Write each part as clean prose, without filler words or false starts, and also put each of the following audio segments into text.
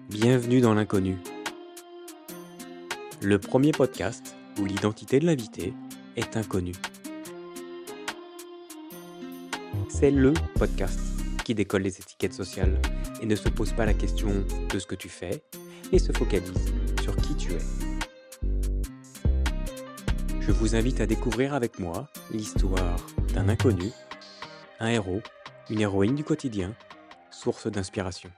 Bienvenue dans l'inconnu. Le premier podcast où l'identité de l'invité est inconnue. C'est le podcast qui décolle les étiquettes sociales et ne se pose pas la question de ce que tu fais et se focalise sur qui tu es. Je vous invite à découvrir avec moi l'histoire d'un inconnu, un héros, une héroïne du quotidien, source d'inspiration.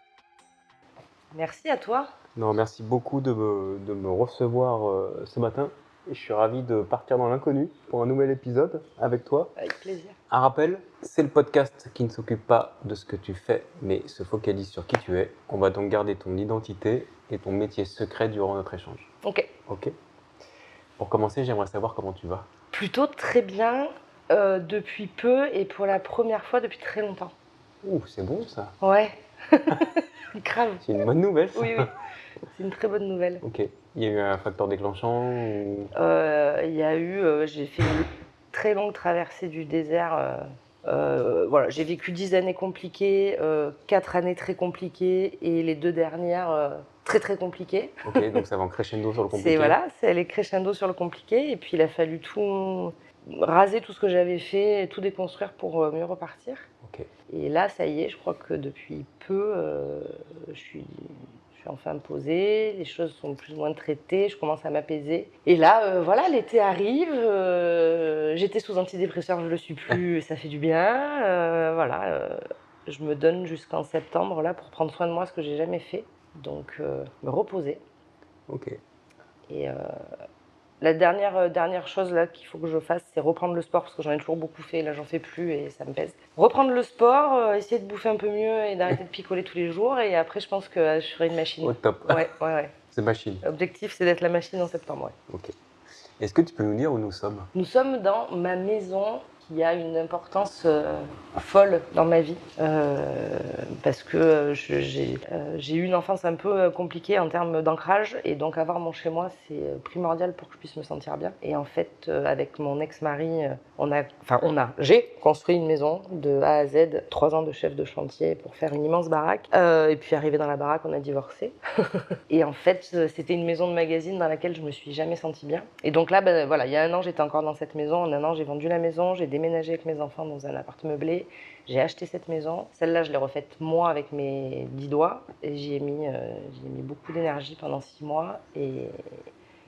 Merci à toi. Non, merci beaucoup de me recevoir ce matin. Et je suis ravi de partir dans l'inconnu pour un nouvel épisode avec toi. Avec plaisir. Un rappel, c'est le podcast qui ne s'occupe pas de ce que tu fais, mais se focalise sur qui tu es. On va donc garder ton identité et ton métier secret durant notre échange. Ok. Ok. Pour commencer, j'aimerais savoir comment tu vas. Plutôt très bien depuis peu et pour la première fois depuis très longtemps. Ouh, c'est bon ça. Ouais. Grave. C'est une bonne nouvelle ça. Oui. C'est une très bonne nouvelle. Ok. Il y a eu un facteur déclenchant ou... Il y a eu, j'ai fait une très longue traversée du désert. Voilà, j'ai vécu 10 années compliquées, 4 années très compliquées et les 2 dernières très très compliquées. Ok, donc ça va en crescendo sur le compliqué. C'est les crescendo sur le compliqué et puis il a fallu tout raser tout ce que j'avais fait et tout déconstruire pour mieux repartir. Ok. Et là, ça y est, je crois que depuis peu, je suis enfin posée, les choses sont plus ou moins traitées, je commence à m'apaiser. Et là, voilà, l'été arrive, j'étais sous antidépresseur, je ne le suis plus, ça fait du bien. Je me donne jusqu'en septembre là, pour prendre soin de moi, ce que je n'ai jamais fait. Donc, me reposer. Ok. Et la dernière chose là qu'il faut que je fasse, c'est reprendre le sport parce que j'en ai toujours beaucoup fait. Là, j'en fais plus et ça me pèse. Reprendre le sport, essayer de bouffer un peu mieux et d'arrêter de picoler tous les jours. Et après, je pense que je serai une machine. Au top. Ouais. C'est machine. L'objectif, c'est d'être la machine en septembre. Ouais. Ok. Est-ce que tu peux nous dire où nous sommes ? Nous sommes dans ma maison qui a une importance folle dans ma vie parce que j'ai eu une enfance un peu compliquée en termes d'ancrage et donc avoir mon chez moi c'est primordial pour que je puisse me sentir bien. Et en fait avec mon ex-mari j'ai construit une maison de A à Z, 3 ans de chef de chantier pour faire une immense baraque et puis arrivé dans la baraque on a divorcé. Et en fait c'était une maison de magazine dans laquelle je me suis jamais sentie bien. Et donc là voilà, il y a 1 an j'étais encore dans cette maison, en 1 an j'ai vendu la maison, j'ai déménagé avec mes enfants dans un appart meublé, j'ai acheté cette maison. Celle-là, je l'ai refaite moi avec mes 10 doigts et j'y ai mis beaucoup d'énergie pendant 6 mois et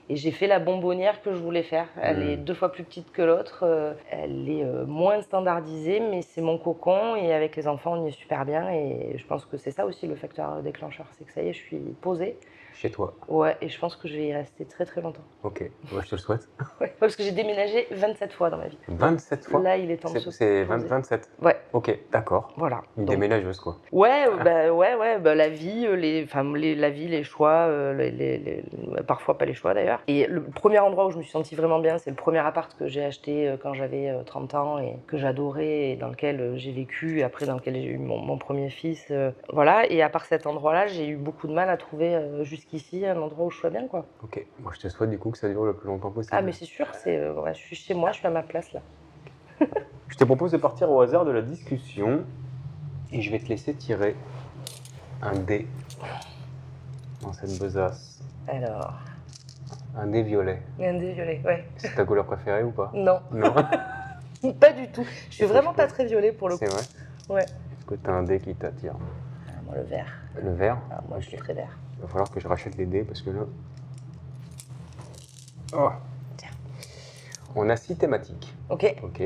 j'ai fait la bonbonnière que je voulais faire. Elle est 2 fois plus petite que l'autre, elle est moins standardisée, mais c'est mon cocon et avec les enfants, on y est super bien et je pense que c'est ça aussi le facteur déclencheur, c'est que ça y est, je suis posée. Chez toi. Ouais, et je pense que je vais y rester très très longtemps. Ok, moi je te le souhaite. Ouais, parce que j'ai déménagé 27 fois dans ma vie. 27 fois. Là, il est temps de se C'est poser. 27. Ouais. Ok, d'accord. Voilà. Une Donc, déménageuse quoi. ouais, la vie, les choix, parfois pas les choix d'ailleurs. Et le premier endroit où je me suis sentie vraiment bien, c'est le premier appart que j'ai acheté quand j'avais 30 ans et que j'adorais et dans lequel j'ai vécu et après dans lequel j'ai eu mon premier fils. Voilà, et à part cet endroit-là, j'ai eu beaucoup de mal à trouver jusqu'ici un endroit où je sois bien, quoi. Ok, moi je te souhaite du coup que ça dure le plus longtemps possible. Ah mais c'est sûr, je suis chez moi, je suis à ma place là. Je te propose de partir au hasard de la discussion et je vais te laisser tirer un dé dans cette besace. Alors, Un dé violet. un dé violet, ouais. C'est ta couleur préférée ou pas ? Non, Non. pas du tout. Je suis Est-ce que vraiment je pas peux- très violet pour le coup. C'est vrai ? Ouais. Est-ce que tu as un dé qui t'attire ? Moi le vert. Le vert ? Ah, moi je suis Ok. très vert. Il va falloir que je rachète les dés parce que là... Oh. Tiens. On a 6 thématiques. Ok. Ok.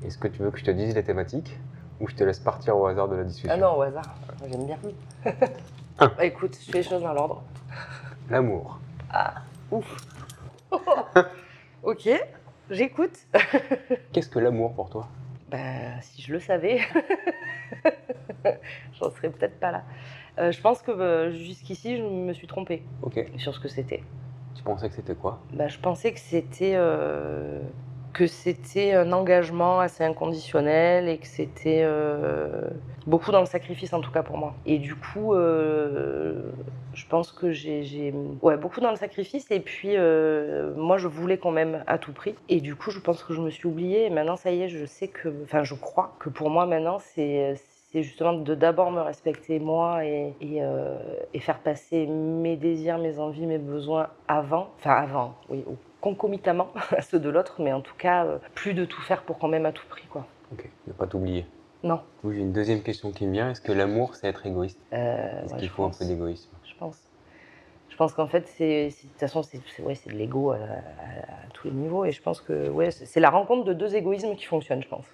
Est-ce que tu veux que je te dise les thématiques ou je te laisse partir au hasard de la discussion ? Ah non, au hasard. Moi, j'aime bien. Un. Bah, écoute, je fais les choses dans l'ordre. L'amour. Ah, ouf. Ok, j'écoute. Qu'est-ce que l'amour pour toi ? Bah, si je le savais, j'en serais peut-être pas là. Je pense que jusqu'ici, je me suis trompée Ok. sur ce que c'était. Tu pensais que c'était quoi ? Bah, je pensais que c'était un engagement assez inconditionnel et que c'était beaucoup dans le sacrifice en tout cas pour moi. Et du coup, je pense que j'ai beaucoup dans le sacrifice et puis moi je voulais qu'on m'aime à tout prix. Et du coup, je pense que je me suis oubliée et maintenant ça y est, je crois que pour moi maintenant c'est justement de d'abord me respecter moi et faire passer mes désirs, mes envies, mes besoins avant, oui, concomitamment à ceux de l'autre, mais en tout cas, plus de tout faire pour qu'on m'aime à tout prix, quoi. Ok, ne pas t'oublier. Non. Oui, j'ai une deuxième question qui me vient. Est-ce que l'amour, c'est être égoïste? Est-ce Ouais, qu'il je faut un pense. peu d'égoïsme? Je pense. Je pense qu'en fait, de toute façon, ouais, c'est de l'ego à tous les niveaux. Et je pense que ouais, c'est la rencontre de deux égoïsmes qui fonctionnent, je pense.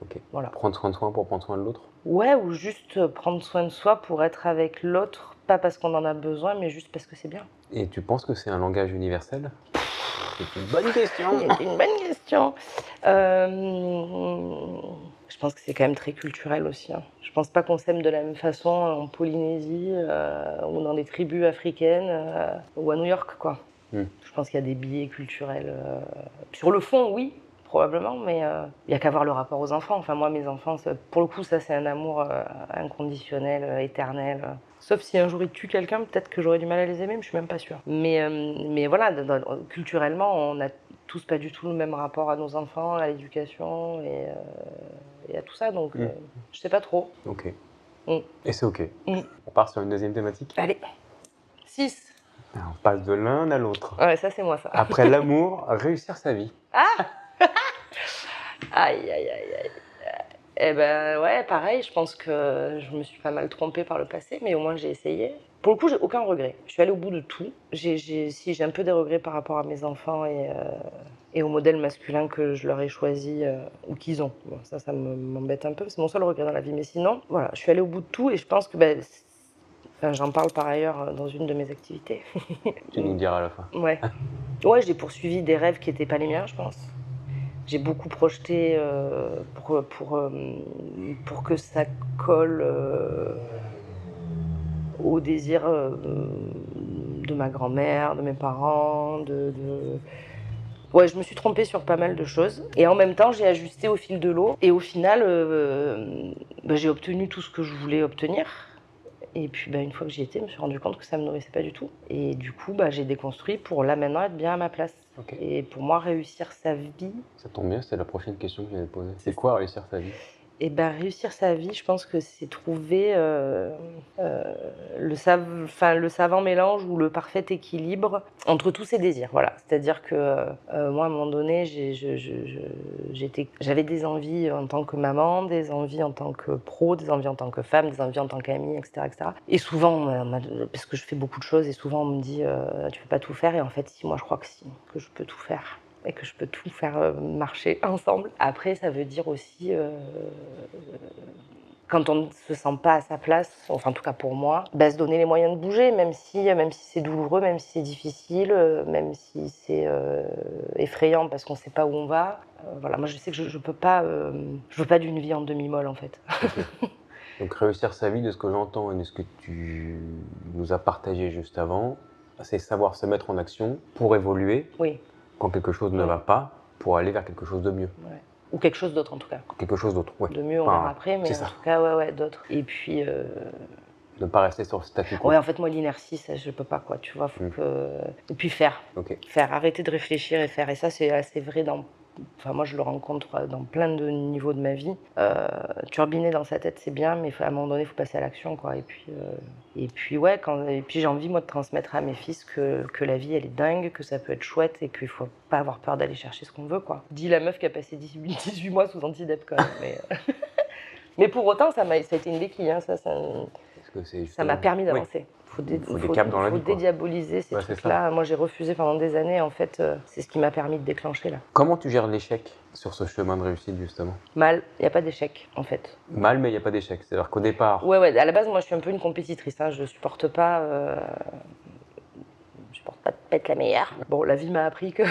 Ok. Voilà. Prendre soin de soi pour prendre soin de l'autre? Ouais, ou juste prendre soin de soi pour être avec l'autre, pas parce qu'on en a besoin, mais juste parce que c'est bien. Et tu penses que c'est un langage universel? C'est une bonne question. C'est une bonne question. Je pense que c'est quand même très culturel aussi, hein. Je pense pas qu'on s'aime de la même façon en Polynésie ou dans des tribus africaines ou à New York, quoi. Hmm. Je pense qu'il y a des biais culturels. Sur le fond, oui, probablement, mais il y a qu'à voir le rapport aux enfants. Enfin, moi, mes enfants, pour le coup, ça, c'est un amour inconditionnel, éternel. Sauf si un jour ils tuent quelqu'un, peut-être que j'aurais du mal à les aimer, mais je suis même pas sûre. Mais voilà, culturellement, on n'a tous pas du tout le même rapport à nos enfants, à l'éducation et à tout ça, donc je sais pas trop. Ok. Mm. Et c'est ok. Mm. On part sur une deuxième thématique? Allez, 6. On passe de l'un à l'autre. Ouais, ça c'est moi ça. Après l'amour, réussir sa vie. Aïe, aïe, aïe, aïe. Eh ben ouais, pareil, je pense que je me suis pas mal trompée par le passé, mais au moins j'ai essayé. Pour le coup, j'ai aucun regret. Je suis allée au bout de tout. Si j'ai un peu des regrets par rapport à mes enfants et au modèle masculin que je leur ai choisi ou qu'ils ont. Bon, ça m'embête un peu, c'est mon seul regret dans la vie. Mais sinon, voilà, je suis allée au bout de tout et je pense que enfin, j'en parle par ailleurs dans une de mes activités. Tu nous diras à la fin. Ouais. Ouais, j'ai poursuivi des rêves qui n'étaient pas les miens, je pense. J'ai beaucoup projeté pour que ça colle au désir de ma grand-mère, de mes parents, Ouais, je me suis trompée sur pas mal de choses. Et en même temps, j'ai ajusté au fil de l'eau. Et au final, j'ai obtenu tout ce que je voulais obtenir. Et puis, une fois que j'y étais, je me suis rendu compte que ça me nourrissait pas du tout. Et du coup, j'ai déconstruit pour là maintenant être bien à ma place. Ok. Et pour moi, réussir sa vie. Ça tombe bien, c'est la prochaine question que je vais te poser. C'est quoi réussir sa vie? Et réussir sa vie, je pense que c'est trouver le savant mélange ou le parfait équilibre entre tous ses désirs. Voilà. C'est-à-dire que moi, à un moment donné, j'avais des envies en tant que maman, des envies en tant que pro, des envies en tant que femme, des envies en tant qu'amie, etc., etc. Et souvent, parce que je fais beaucoup de choses, et souvent on me dit tu peux pas tout faire. Et en fait, si, moi je crois que si, que je peux tout faire. Et que je peux tout faire marcher ensemble. Après, ça veut dire aussi, quand on ne se sent pas à sa place, enfin en tout cas pour moi, se donner les moyens de bouger, même si c'est douloureux, même si c'est difficile, même si c'est effrayant parce qu'on ne sait pas où on va. Voilà, moi je sais que je veux pas d'une vie en demi-molle en fait. Okay. Donc réussir sa vie, de ce que j'entends et de ce que tu nous as partagé juste avant, c'est savoir se mettre en action pour évoluer. Oui. Quand quelque chose ne va pas, pour aller vers quelque chose de mieux. Ouais. Ou quelque chose d'autre en tout cas. Quelque chose d'autre, ouais. De mieux, on verra après, mais en tout cas, ouais, d'autre. Et puis... Ne pas rester sur le statu quo. Ouais, en fait, moi, l'inertie, ça, je peux pas, quoi, tu vois, faut que... Et puis faire. Ok. Faire, arrêter de réfléchir et faire. Et ça, c'est assez vrai dans... Enfin, moi, je le rencontre dans plein de niveaux de ma vie. Turbiner dans sa tête, c'est bien, mais à un moment donné, il faut passer à l'action, quoi. Et puis ouais, j'ai envie, moi, de transmettre à mes fils que la vie, elle est dingue, que ça peut être chouette et qu'il faut pas avoir peur d'aller chercher ce qu'on veut, quoi. Dis la meuf qui a passé 18 mois sous antidep, quand même. Mais pour autant, ça a été une béquille, hein, ça m'a permis d'avancer. Il faut des caps dans la vie, quoi. Dédiaboliser ces trucs-là. Moi, j'ai refusé pendant des années. En fait, c'est ce qui m'a permis de déclencher, là. Comment tu gères l'échec sur ce chemin de réussite, justement? Mal. Il n'y a pas d'échec, en fait. Mal, mais il n'y a pas d'échec. C'est-à-dire qu'au départ... Ouais. À la base, moi, je suis un peu une compétitrice. Hein. Je supporte pas... Je supporte pas d'être la meilleure. Bon, la vie m'a appris que...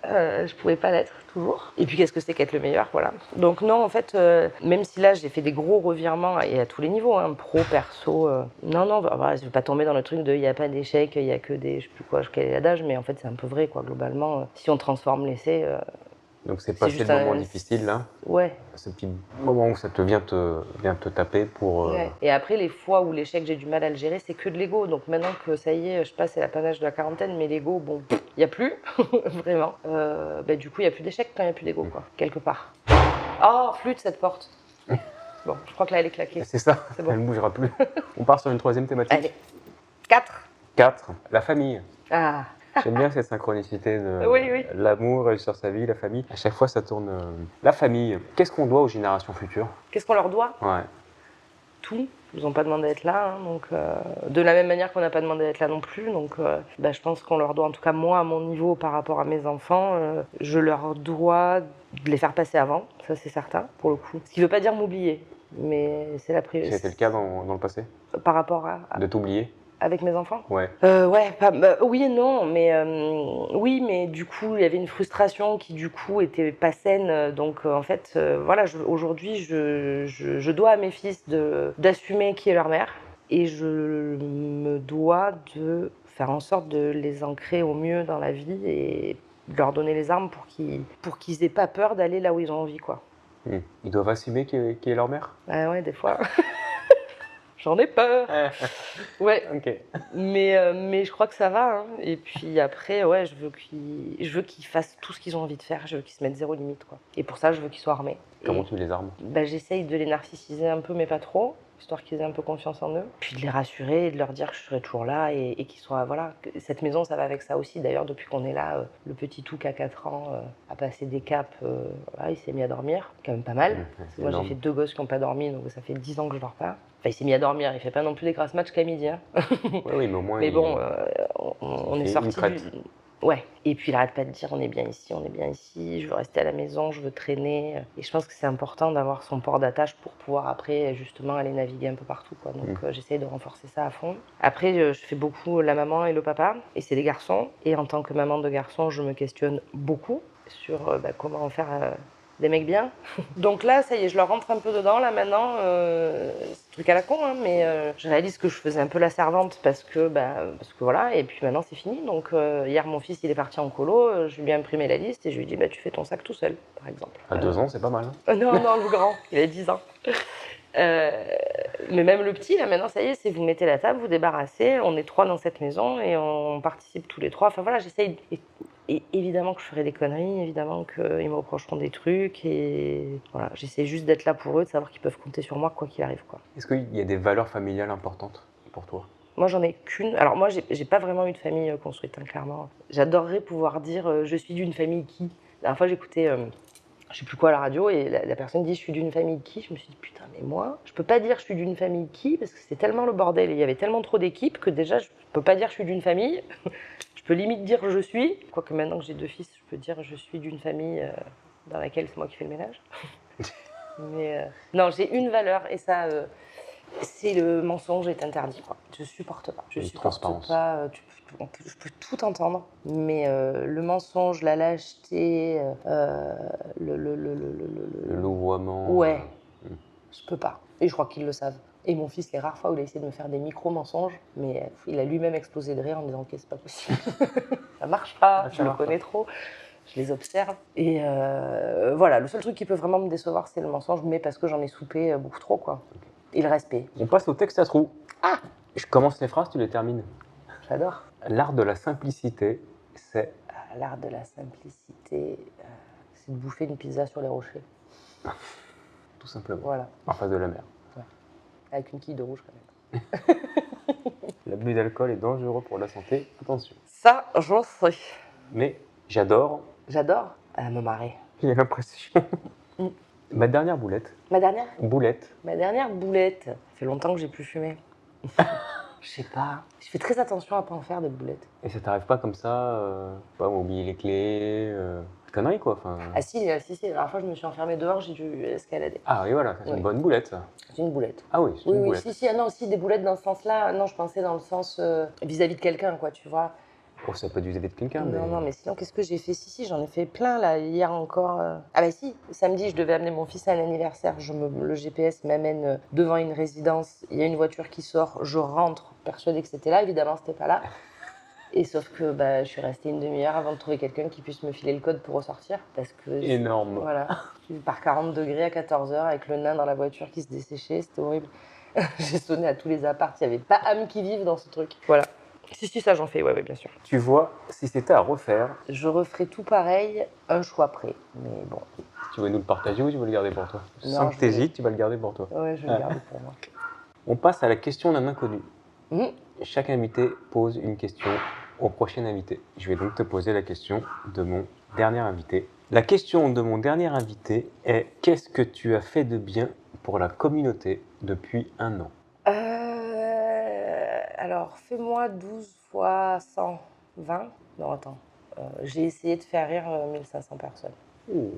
je pouvais pas l'être toujours. Et puis qu'est-ce que c'est qu'être le meilleur, voilà. Donc non, en fait, même si là j'ai fait des gros revirements et à tous les niveaux, hein, pro, perso, non, je vais pas tomber dans le truc de il y a pas d'échec, il y a que des, je sais plus quoi, quel est l'adage, mais en fait c'est un peu vrai, quoi. Globalement, si on transforme l'essai. Donc c'est passé le moment difficile là. Ouais. Ce petit moment où ça vient te taper pour. Ouais. Et après les fois où l'échec j'ai du mal à le gérer, c'est que de l'ego. Donc maintenant que ça y est, je passe à l'apanage de la quarantaine, mais l'ego, bon, il y a plus vraiment. Du coup, il y a plus d'échec quand il y a plus d'ego, quoi, quelque part. Oh, flûte cette porte. Bon, je crois que là, elle est claquée. C'est ça, C'est bon. elle ne bougera plus. On part sur une troisième thématique. Allez. 4. 4. La famille. Ah. J'aime bien cette synchronicité de Oui. l'amour, réussir sa vie, la famille. À chaque fois, ça tourne. La famille. Qu'est-ce qu'on doit aux générations futures? Qu'est-ce qu'on leur doit? Ouais. Tout. Ils nous ont pas demandé d'être là, hein, donc de la même manière qu'on n'a pas demandé d'être là non plus. Donc, je pense qu'on leur doit, en tout cas moi, à mon niveau, par rapport à mes enfants, je leur dois de les faire passer avant. Ça, c'est certain, pour le coup. Ce qui veut pas dire m'oublier, mais c'est la priorité. C'était le cas dans le passé? Par rapport à De t'oublier? avec mes enfants? Ouais. Oui et non, mais oui, mais du coup, il y avait une frustration qui, du coup, était pas saine. Donc, en fait, voilà, aujourd'hui, je dois à mes fils d'assumer qui est leur mère. Et je me dois de faire en sorte de les ancrer au mieux dans la vie et de leur donner les armes pour qu'ils aient pas peur d'aller là où ils ont envie, quoi. Ils doivent assumer qui est leur mère? Ah ouais, des fois. J'en ai peur. Ouais. Ok. Mais je crois que ça va. Hein. Et puis après, ouais, je veux qu'ils fassent tout ce qu'ils ont envie de faire. Je veux qu'ils se mettent zéro limite, quoi. Et pour ça, je veux qu'ils soient armés. Comment tu les armes? J'essaye de les narcissiser un peu, mais pas trop, histoire qu'ils aient un peu confiance en eux. Puis de les rassurer et de leur dire que je serai toujours là et qu'ils soient, voilà. Cette maison, ça va avec ça aussi. D'ailleurs, depuis qu'on est là, le petit tout qui a 4 ans a passé des caps. Voilà, il s'est mis à dormir, quand même pas mal. Moi, j'ai fait 2 gosses qui n'ont pas dormi, donc ça fait 10 ans que je dors pas. Enfin, il s'est mis à dormir, il fait pas non plus des grasses matchs qu'à midi. Hein. Oui, mais au moins. Mais bon, on est sorti du. Ouais, et puis il arrête pas de dire on est bien ici, je veux rester à la maison, je veux traîner. Et je pense que c'est important d'avoir son port d'attache pour pouvoir après justement aller naviguer un peu partout, quoi. Donc j'essaye de renforcer ça à fond. Après, je fais beaucoup la maman et le papa, et c'est des garçons. Et en tant que maman de garçon, je me questionne beaucoup sur comment en faire des mecs bien. Donc là, ça y est, je leur rentre un peu dedans, là, maintenant. C'est un truc à la con, hein, mais je réalise que je faisais un peu la servante parce que voilà, et puis maintenant, c'est fini. Donc hier, mon fils, il est parti en colo, je lui ai imprimé la liste et je lui ai dit, tu fais ton sac tout seul, par exemple. À 2 ans, c'est pas mal. Hein. Non, le grand, il a 10 ans. Mais même le petit, là, maintenant, ça y est, c'est vous mettez la table, vous débarrassez, on est 3 dans cette maison et on participe tous les 3. Enfin voilà, j'essaye. Et évidemment que je ferai des conneries, évidemment qu'ils me reprocheront des trucs. Et voilà, j'essaie juste d'être là pour eux, de savoir qu'ils peuvent compter sur moi quoi qu'il arrive, quoi. Est-ce qu'il y a des valeurs familiales importantes pour toi? Moi, j'en ai qu'une. Alors moi, j'ai pas vraiment eu de famille construite, hein, clairement. J'adorerais pouvoir dire je suis d'une famille qui. La dernière fois, j'écoutais. Je sais plus quoi à la radio et la personne dit je suis d'une famille qui. Je me suis dit putain mais moi je peux pas dire je suis d'une famille qui parce que c'est tellement le bordel et il y avait tellement trop d'équipes que déjà je peux pas dire je suis d'une famille. Je peux limite dire je suis. Quoique maintenant que j'ai 2 fils je peux dire je suis d'une famille dans laquelle c'est moi qui fais le ménage. Mais non, j'ai une valeur et ça c'est le mensonge est interdit, quoi. Je supporte pas. Je supporte pas. Je peux tout entendre, mais le mensonge, la lâcheté, le louvoiement. Ouais, je peux pas. Et je crois qu'ils le savent. Et mon fils, les rares fois où il a essayé de me faire des micro-mensonges, mais il a lui-même explosé de rire en me disant ok, c'est pas possible. Ça marche pas, je le connais trop. Je les observe. Et voilà, le seul truc qui peut vraiment me décevoir, c'est le mensonge, mais parce que j'en ai soupé beaucoup trop, quoi. Et le respect. On passe au texte à trous. Ah! Je commence les phrases, tu les termines. J'adore. L'art de la simplicité, c'est... L'art de la simplicité, c'est de bouffer une pizza sur les rochers. Tout simplement. Voilà. En face de la mer. Ouais. Avec une quille de rouge, quand même. L'abus d'alcool est dangereux pour la santé, attention. Ça, j'en sais. Mais j'adore... J'adore me marrer. J'ai l'impression... Ma dernière boulette. Ma dernière? Boulette. Ma dernière boulette. Ça fait longtemps que j'ai plus fumé. Je sais pas. Je fais très attention à pas en faire des boulettes. Et ça t'arrive pas comme ça, pas oublier les clés, conneries quoi. Enfin... Ah si. La dernière fois je me suis enfermée dehors, j'ai dû escalader. Ah oui voilà, c'est une bonne boulette ça. C'est une boulette. Ah oui, c'est une boulette. Si, non, aussi des boulettes dans ce sens-là. Non, je pensais dans le sens vis-à-vis de quelqu'un, quoi, tu vois. Oh, ça peut être vis-à-vis de quelqu'un, mais... Non, mais sinon, qu'est-ce que j'ai fait? Si, j'en ai fait plein, là, hier encore. Ah bah si, samedi, je devais amener mon fils à un anniversaire. Le GPS m'amène devant une résidence, il y a une voiture qui sort, je rentre, persuadée que c'était là. Évidemment, c'était pas là. Et sauf que je suis restée une demi-heure avant de trouver quelqu'un qui puisse me filer le code pour ressortir. Parce que... Énorme. Voilà. Par 40 degrés à 14h, avec le nain dans la voiture qui se desséchait, c'était horrible. J'ai sonné à tous les apparts, il n'y avait pas âme qui vive dans ce truc. Voilà. Si, ça j'en fais, ouais, bien sûr. Tu vois, si c'était à refaire... Je referais tout pareil, un choix près. Mais bon, Tu veux nous le partager ou tu veux le garder pour toi? Non, Sans que je tu vais- hésites, tu vas le garder pour toi. Ouais, je vais le garder pour moi. On passe à la question d'un inconnu. Mhm. Chaque invité pose une question au prochain invité. Je vais donc te poser la question de mon dernier invité. La question de mon dernier invité est: qu'est-ce que tu as fait de bien pour la communauté depuis 1 an? Alors, fais-moi 12 fois 120. Non, attends. J'ai essayé de faire rire 1500 personnes. Oh.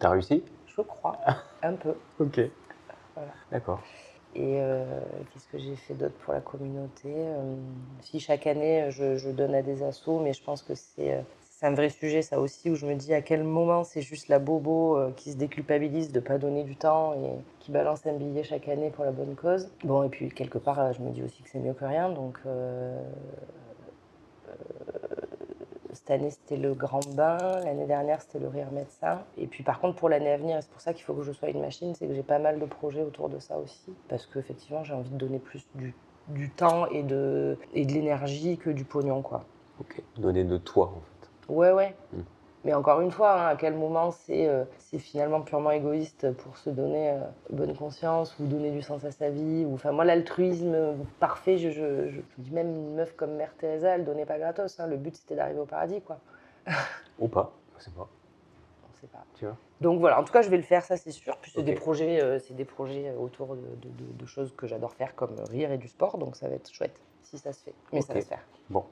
T'as réussi? Je crois, un peu. Ok. Voilà. D'accord. Et qu'est-ce que j'ai fait d'autre pour la communauté? Si chaque année je donne à des assos, mais je pense que c'est un vrai sujet ça aussi, où je me dis à quel moment c'est juste la bobo qui se déculpabilise de ne pas donner du temps et qui balance un billet chaque année pour la bonne cause. Bon, et puis quelque part je me dis aussi que c'est mieux que rien, donc cette année, c'était le grand bain. L'année dernière, c'était le rire médecin. Et puis, par contre, pour l'année à venir, et c'est pour ça qu'il faut que je sois une machine, c'est que j'ai pas mal de projets autour de ça aussi. Parce qu'effectivement, j'ai envie de donner plus du temps et de l'énergie que du pognon, quoi. Ok. Donner de toi, en fait. Ouais, ouais. Mm. Mais encore une fois, hein, à quel moment c'est finalement purement égoïste pour se donner bonne conscience ou donner du sens à sa vie enfin, moi, l'altruisme parfait, je dis même une meuf comme Mère Teresa, elle donnait pas gratos. Hein. Le but, c'était d'arriver au paradis, quoi. Ou pas, je sais pas. On sait pas. Tu vois? Donc voilà, en tout cas, je vais le faire, ça c'est sûr. Puis c'est Ok. des projets autour de choses que j'adore faire, comme rire et du sport, donc ça va être chouette si ça se fait. Mais ça Ok. va se faire. Bon.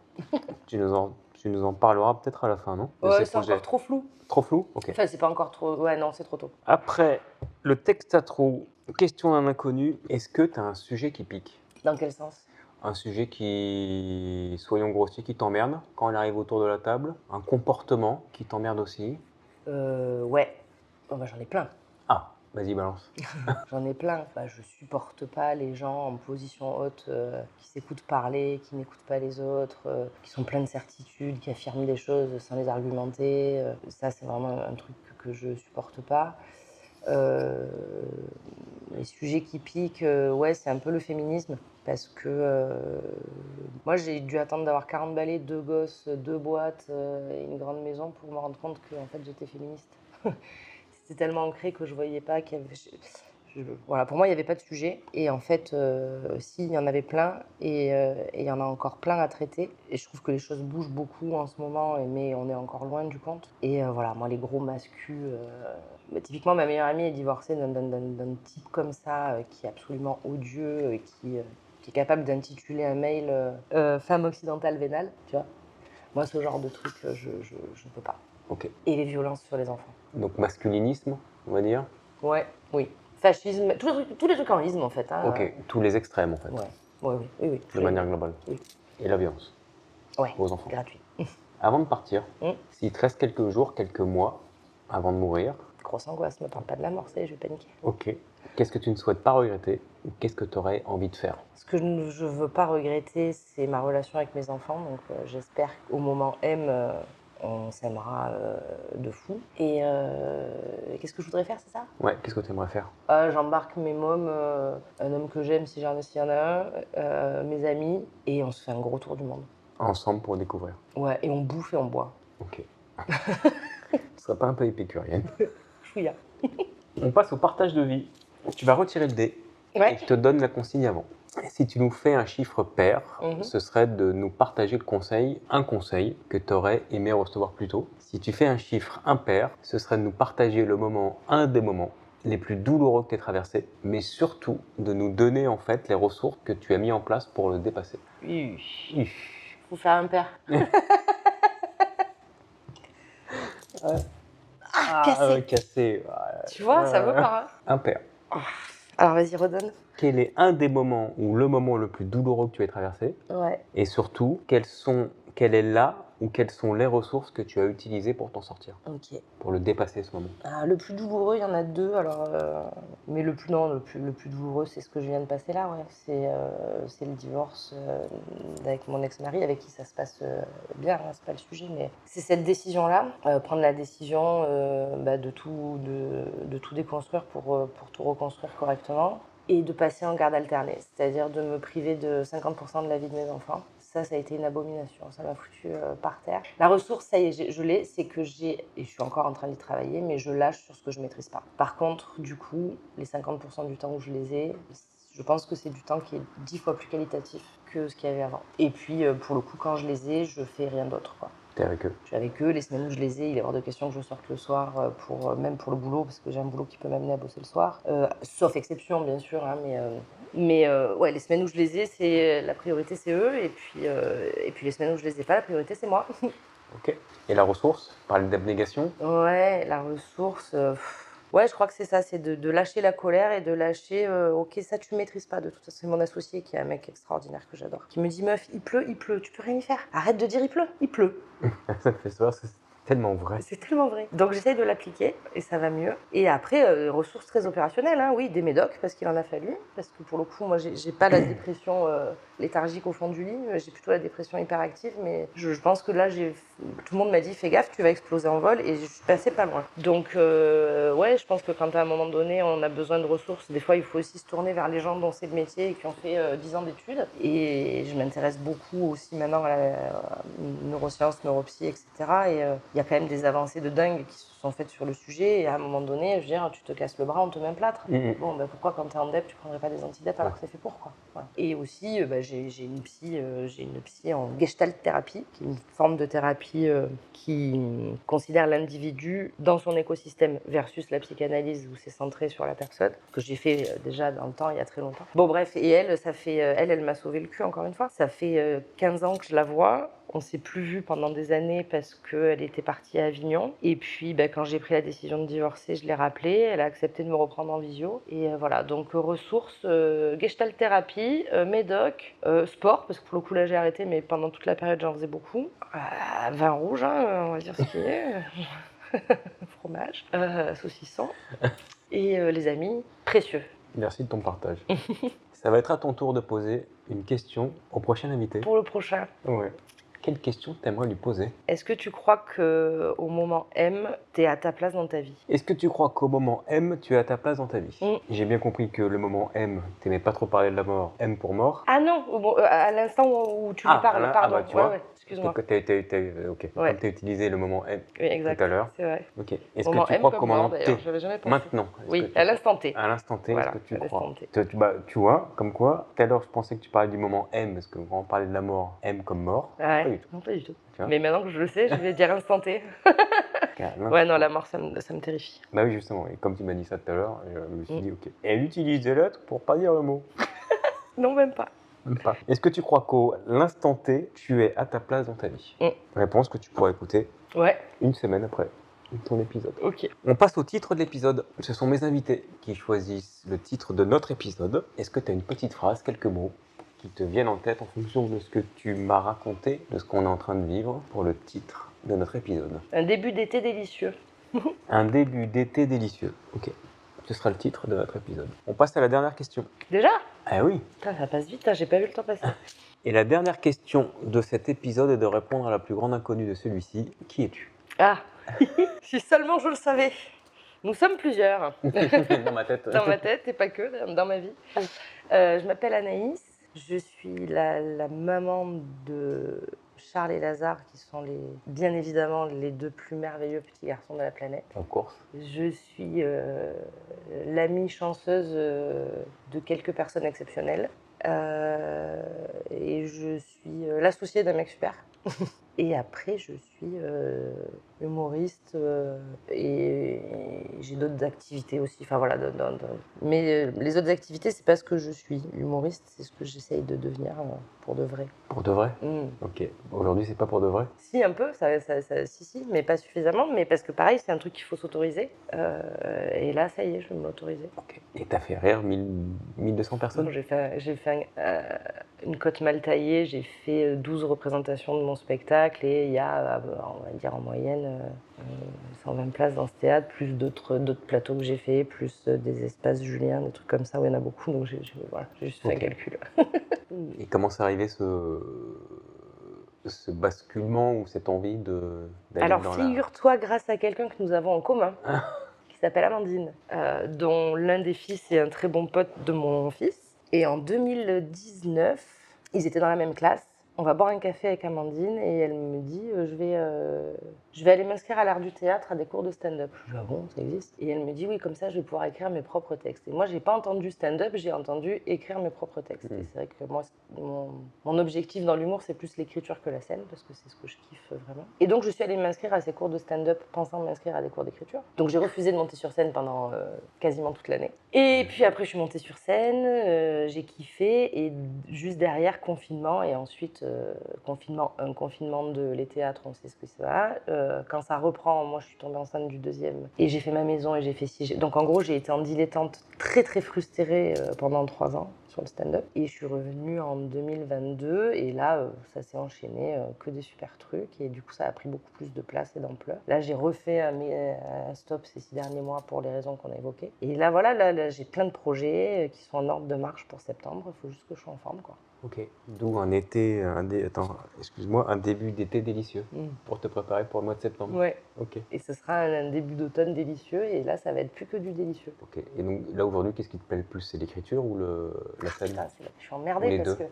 tu nous en parleras peut-être à la fin, non? De Ouais, ces c'est projets. encore trop flou. Trop flou? Ok. Enfin, c'est pas encore trop. Ouais, non, c'est trop tôt. Après le texte à trous, question d'un inconnu, est-ce que tu as un sujet qui pique? Dans quel sens? Un sujet qui, soyons grossiers, qui t'emmerde quand il arrive autour de la table? Un comportement qui t'emmerde aussi? Ouais. Oh, bah, j'en ai plein. Ah, vas-y, balance. J'en ai plein. Enfin, je supporte pas les gens en position haute qui s'écoutent parler, qui n'écoutent pas les autres, qui sont pleins de certitudes, qui affirment des choses sans les argumenter. Ça, c'est vraiment un truc que je supporte pas. Les sujets qui piquent, ouais, c'est un peu le féminisme. Parce que moi, j'ai dû attendre d'avoir 40 balais, 2 gosses, 2 boîtes et une grande maison pour me rendre compte que en fait, j'étais féministe. C'était tellement ancré que je voyais pas qu'il y avait. Voilà, pour moi, il n'y avait pas de sujet. Et en fait, si, il y en avait plein. Et il y en a encore plein à traiter. Et je trouve que les choses bougent beaucoup en ce moment, mais on est encore loin du compte. Et voilà, moi, les gros mascus. Typiquement, ma meilleure amie est divorcée d'un type comme ça, qui est absolument odieux, et qui est capable d'intituler un mail Femme occidentale vénale, tu vois. Moi, ce genre de truc, je ne peux pas. Ok. Et les violences sur les enfants. Donc masculinisme, on va dire. Ouais, oui. Fascisme, tous les trucs en isme en fait. Hein. Ok, tous les extrêmes en fait, Ouais, ouais, oui, oui, oui. de manière globale. Oui. Et la violence Ouais, aux enfants. gratuit. Avant de partir, Mm. s'il te reste quelques jours, quelques mois avant de mourir, Grosse angoisse, me parle pas de la mort, ça y est, je vais paniquer. ok, qu'est-ce que tu ne souhaites pas regretter ou qu'est-ce que tu aurais envie de faire? Ce que je veux pas regretter, c'est ma relation avec mes enfants. Donc j'espère qu'au moment M, on s'aimera de fou. Et qu'est-ce que je voudrais faire, c'est ça? Ouais, qu'est-ce que tu aimerais faire? J'embarque mes mômes, un homme que j'aime si s'il y en a un, mes amis, et on se fait un gros tour du monde. Ensemble pour découvrir. Ouais, et on bouffe et on boit. Ok. Ce serait pas un peu épicurienne? Chouïa. On passe au partage de vie. Tu vas retirer le dé Ouais. et je te donne la consigne avant. Si tu nous fais un chiffre pair, Mhm. ce serait de nous partager un conseil que tu aurais aimé recevoir plus tôt. Si tu fais un chiffre impair, ce serait de nous partager un des moments les plus douloureux que tu as traversés, mais surtout de nous donner en fait les ressources que tu as mis en place pour le dépasser. Faut faire un père. Cassé. Cassé. Tu vois, ça veut pas. Hein. Impair. Alors vas-y, redonne. Quel est un des moments ou le moment le plus douloureux que tu as traversé? Ouais. Et surtout, quelle est là ou quelles sont les ressources que tu as utilisées pour t'en sortir, Ok. pour le dépasser ce moment? Le plus douloureux, il y en a deux. Alors, mais le plus douloureux, c'est ce que je viens de passer là. Ouais. C'est le divorce avec mon ex-mari, avec qui ça se passe bien. Hein, c'est pas le sujet, mais c'est cette décision-là, prendre la décision de tout déconstruire pour tout reconstruire correctement. Et de passer en garde alternée, c'est-à-dire de me priver de 50% de la vie de mes enfants. ça a été une abomination. Ça m'a foutu par terre. La ressource, ça y est, je l'ai. C'est que et je suis encore en train d'y travailler, mais je lâche sur ce que je maîtrise pas. Par contre, du coup, les 50% du temps où je les ai, je pense que c'est du temps qui est 10 fois plus qualitatif que ce qu'il y avait avant. Et puis, pour le coup, quand je les ai, je fais rien d'autre, quoi. T'es avec eux. Je suis avec eux, les semaines où je les ai, il est hors de question que je sorte le soir, même pour le boulot, parce que j'ai un boulot qui peut m'amener à bosser le soir. Sauf exception, bien sûr, hein, mais ouais, les semaines où je les ai, la priorité, c'est eux, et puis les semaines où je les ai pas, la priorité, c'est moi. Ok. Et la ressource, parler d'abnégation. Ouais, la ressource. Ouais, je crois que c'est ça, c'est de lâcher la colère et de lâcher. Ok, ça tu maîtrises pas de toute façon. C'est mon associé qui est un mec extraordinaire que j'adore. Qui me dit meuf, il pleut, tu peux rien y faire. Arrête de dire il pleut. Ça me fait sourire, c'est tellement vrai. C'est tellement vrai. Donc j'essaye de l'appliquer et ça va mieux. Et après, ressources très opérationnelles, hein, oui, des médocs parce qu'il en a fallu. Parce que pour le coup, moi, j'ai pas la dépression léthargique au fond du lit, j'ai plutôt la dépression hyperactive. Mais je pense que là, tout le monde m'a dit fais gaffe, tu vas exploser en vol et je suis passée pas loin. Donc ouais, je pense que quand à un moment donné, on a besoin de ressources, des fois, il faut aussi se tourner vers les gens dont c'est le métier et qui ont fait 10 ans d'études. Et je m'intéresse beaucoup aussi maintenant à la neurosciences, neuropsy, etc. Et il y a quand même des avancées de dingue qui se sont faites sur le sujet. Et à un moment donné, je veux dire, tu te casses le bras, on te met un plâtre. Bon, ben pourquoi quand t'es en DEP, tu prendrais pas des anti-DEP alors que c'est fait pour, quoi. Voilà. Et aussi, j'ai une psy en gestalt thérapie, qui est une forme de thérapie qui considère l'individu dans son écosystème versus la psychanalyse où c'est centré sur la personne, que j'ai fait déjà dans le temps, il y a très longtemps. Bon bref, et elle, elle m'a sauvé le cul encore une fois. Ça fait 15 ans que je la vois. On s'est plus vu pendant des années parce qu'elle était partie à Avignon. Et puis, quand j'ai pris la décision de divorcer, je l'ai rappelée. Elle a accepté de me reprendre en visio. Et voilà, donc ressources, gestalt thérapie, médoc, sport, parce que pour le coup, là, j'ai arrêté, mais pendant toute la période, j'en faisais beaucoup. Vin rouge, hein, on va dire ce qui est. Fromage, saucisson. Et les amis, précieux. Merci de ton partage. Ça va être à ton tour de poser une question au prochain invité. Pour le prochain. Ouais. Quelle question t'aimerais lui poser? Est-ce que tu crois qu'au moment M, t'es à ta place dans ta vie? Est-ce que tu crois qu'au moment M, tu es à ta place dans ta vie? J'ai bien compris que le moment M, t'aimais pas trop parler de la mort. M pour mort. Ah non, bon, à l'instant où tu lui parles, pardon. Bah, tu vois, excuse-moi. Ok. Ouais. Comme tu as utilisé le moment M Oui, exact, tout à l'heure. c'est vrai. Ok. Est-ce Moment que tu M crois comme qu'au mort, moment d'ailleurs, T, j'avais jamais pensé. maintenant, Oui, à l'instant T. à l'instant T, Voilà, est-ce que tu à crois l'instant T. tu vois, comme quoi, tout à l'heure, je pensais que tu parlais du moment M, parce que quand on parlait de la mort, M comme mort, Ouais. pas du tout. Non, pas du tout. Tu vois. Mais maintenant que je le sais, je vais dire instant T. Ouais, non, la mort, ça me terrifie. Bah oui, justement, et comme tu m'as dit ça tout à l'heure, je me suis dit, ok. Et elle utilise des lettres pour pas dire le mot. Non, même pas. Même pas. Est-ce que tu crois qu'au l'instant T, tu es à ta place dans ta vie? Réponse que tu pourras écouter une semaine après ton épisode. Ok. On passe au titre de l'épisode. Ce sont mes invités qui choisissent le titre de notre épisode. Est-ce que tu as une petite phrase, quelques mots qui te viennent en tête en fonction de ce que tu m'as raconté, de ce qu'on est en train de vivre pour le titre de notre épisode? Un début d'été délicieux. Un début d'été délicieux. Ok. Ce sera le titre de notre épisode. On passe à la dernière question. Déjà? Ah oui. Putain, ça passe vite, hein, j'ai pas vu le temps passer. Et la dernière question de cet épisode est de répondre à la plus grande inconnue de celui-ci. Qui es-tu? Ah, si seulement je le savais. Nous sommes plusieurs. Dans ma tête. Dans ma tête et pas que, dans ma vie. Je m'appelle Anaïs. Je suis la maman de Charles et Lazare, qui sont bien évidemment les deux plus merveilleux petits garçons de la planète. En course. Je suis l'amie chanceuse de quelques personnes exceptionnelles. Et je suis l'associée d'un mec super. Et après, je suis humoriste et j'ai d'autres activités aussi. Enfin voilà, mais les autres activités, c'est pas ce que je suis. Humoriste, c'est ce que j'essaye de devenir pour de vrai. Pour de vrai? Ok. Aujourd'hui, c'est pas pour de vrai? Si, un peu, si, mais pas suffisamment. Mais parce que pareil, c'est un truc qu'il faut s'autoriser. Et là, ça y est, je vais me l'autoriser. Ok. Et t'as fait rire 1200 personnes? Non, j'ai fait une cote mal taillée, j'ai fait 12 représentations de mon spectacle et il y a, on va dire en moyenne, 120 places dans ce théâtre, plus d'autres plateaux que j'ai fait, plus des espaces Julien, des trucs comme ça où il y en a beaucoup, donc j'ai juste fait un calcul. Et comment c'est arrivé ce basculement ou cette envie d'aller Alors, dans figure-toi, grâce à quelqu'un que nous avons en commun, qui s'appelle Amandine, dont l'un des fils est un très bon pote de mon fils. Et en 2019, ils étaient dans la même classe. On va boire un café avec Amandine et elle me dit je vais aller m'inscrire à l'art du théâtre à des cours de stand-up. Je dis ah bon, ça existe? Et elle me dit oui, comme ça je vais pouvoir écrire mes propres textes. Et moi j'ai pas entendu stand-up, j'ai entendu écrire mes propres textes. Et c'est vrai que moi mon objectif dans l'humour c'est plus l'écriture que la scène parce que c'est ce que je kiffe vraiment. Et donc je suis allée m'inscrire à ces cours de stand-up pensant m'inscrire à des cours d'écriture. Donc j'ai refusé de monter sur scène pendant quasiment toute l'année. Et puis après je suis montée sur scène, j'ai kiffé et juste derrière confinement et ensuite confinement de les théâtres, on sait ce que c'est. Quand ça reprend, moi je suis tombée enceinte du deuxième et j'ai fait ma maison et j'ai fait donc en gros j'ai été en dilettante très très frustrée pendant 3 ans sur le stand-up et je suis revenue en 2022 et là ça s'est enchaîné que des super trucs et du coup ça a pris beaucoup plus de place et d'ampleur. Là j'ai refait un stop ces 6 derniers mois pour les raisons qu'on a évoquées et là voilà là, j'ai plein de projets qui sont en ordre de marche pour septembre, il faut juste que je sois en forme quoi. Ok, d'où un début d'été délicieux pour te préparer pour le mois de septembre. Ouais. Ok. Et ce sera un début d'automne délicieux et là ça va être plus que du délicieux. Ok. Et donc là aujourd'hui, qu'est-ce qui te plaît le plus? C'est l'écriture ou la scène? Putain, je suis emmerdée parce que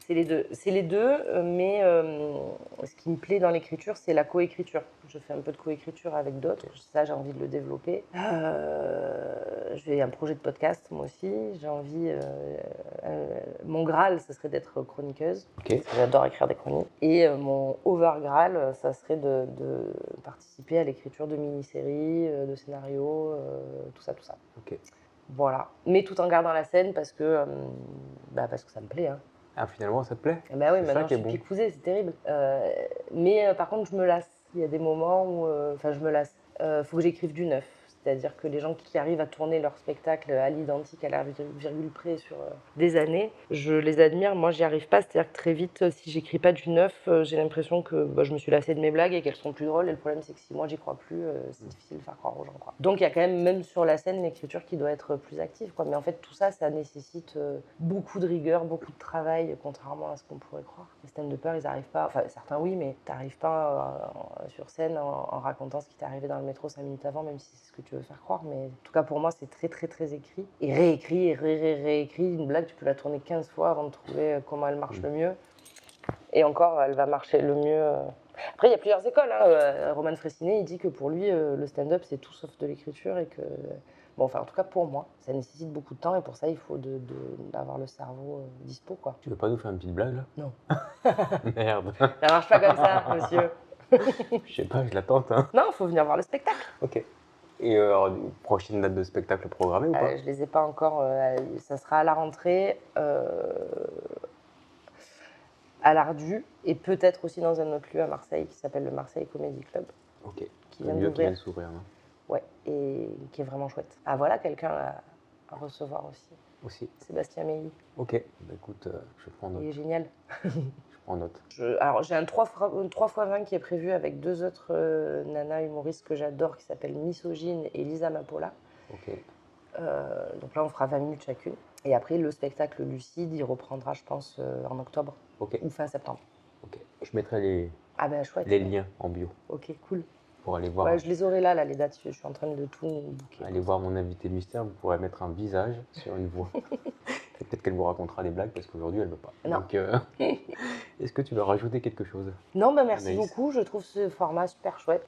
c'est les deux. C'est les deux, mais ce qui me plaît dans l'écriture, c'est la coécriture. Je fais un peu de coécriture avec d'autres. Ça, j'ai envie de le développer. J'ai un projet de podcast, moi aussi. J'ai envie... mon Graal, ce serait d'être chroniqueuse. Ok. J'adore écrire des chroniques. Et mon over Graal, ça serait de participer à l'écriture de mini-séries, de scénarios, tout ça, tout ça. Ok. Voilà, mais tout en gardant la scène parce que ça me plaît. Hein. Ah, finalement, ça te plaît? Bah oui, C'est maintenant ça qui je est suis bon. picousée, c'est terrible. Mais par contre, je me lasse. Il y a des moments où, je me lasse. Faut que j'écrive du neuf. C'est-à-dire que les gens qui arrivent à tourner leur spectacle à l'identique, à la virgule près sur des années, je les admire. Moi, j'y arrive pas. C'est-à-dire que très vite, si j'écris pas du neuf, j'ai l'impression que je me suis lassée de mes blagues et qu'elles sont plus drôles. Et le problème, c'est que si moi, j'y crois plus, c'est difficile de faire croire aux gens. Quoi. Donc, il y a quand même sur la scène, l'écriture qui doit être plus active. Quoi. Mais en fait, tout ça, ça nécessite beaucoup de rigueur, beaucoup de travail, contrairement à ce qu'on pourrait croire. Les stand-uppers, ils n'arrivent pas... Enfin, certains, oui, mais tu n'arrives pas sur scène en racontant ce qui t'est arrivé dans le métro 5 minutes avant, même si c'est ce que tu veux faire croire, mais en tout cas pour moi c'est très très très écrit et réécrit et réécrit. Une blague tu peux la tourner 15 fois avant de trouver comment elle marche le mieux et encore elle va marcher le mieux. Après il y a plusieurs écoles, hein. Roman Fressinet il dit que pour lui le stand-up c'est tout sauf de l'écriture et que en tout cas pour moi ça nécessite beaucoup de temps et pour ça il faut d'avoir le cerveau dispo quoi. Tu veux pas nous faire une petite blague là? Non. Merde. Ça marche pas comme ça monsieur. Je sais pas, je l'attends. Hein. Non, faut venir voir le spectacle. Ok. Et prochaine date de spectacle programmée ou pas? Je les ai pas encore. Ça sera à la rentrée, à l'Ardu, et peut-être aussi dans un autre lieu à Marseille qui s'appelle le Marseille Comedy Club. Ok. Qui vient d'ouvrir. Qui vient d'ouvrir. de s'ouvrir. Hein. Ouais, et qui est vraiment chouette. Ah voilà quelqu'un à recevoir aussi. Aussi. Sébastien Meilly. Ok. Bah, écoute, je prends note. Il est génial. Je prends note. Alors j'ai un 3x20 qui est prévu avec 2 autres nanas humoristes que j'adore qui s'appellent Misogyne et Lisa Mapola. Ok. Donc là on fera 20 minutes chacune. Et après le spectacle lucide il reprendra je pense en octobre ou fin septembre. Ok. Je mettrai chouette. les liens en bio. Ok, cool. Pour aller voir. Ouais, je les aurai là les dates, je suis en train de tout booker. Allez voir mon invité mystère, vous pourrez mettre un visage sur une voix. Peut-être qu'elle vous racontera des blagues parce qu'aujourd'hui elle ne veut pas. Non. Donc, est-ce que tu veux rajouter quelque chose? Non, merci Anaïs. beaucoup, je trouve ce format super chouette.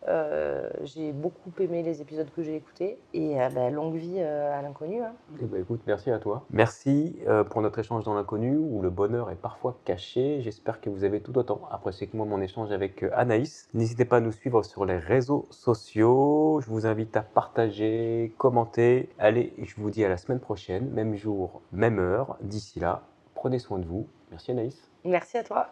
J'ai beaucoup aimé les épisodes que j'ai écoutés et longue vie à l'inconnu. Hein. Eh ben, écoute, merci à toi. Merci pour notre échange dans l'inconnu où le bonheur est parfois caché. J'espère que vous avez tout autant apprécié que moi mon échange avec Anaïs. N'hésitez pas à nous suivre sur les réseaux sociaux. Je vous invite à partager, commenter. Allez, je vous dis à la semaine prochaine, même jour, même heure. D'ici là, prenez soin de vous. Merci Anaïs. Merci à toi.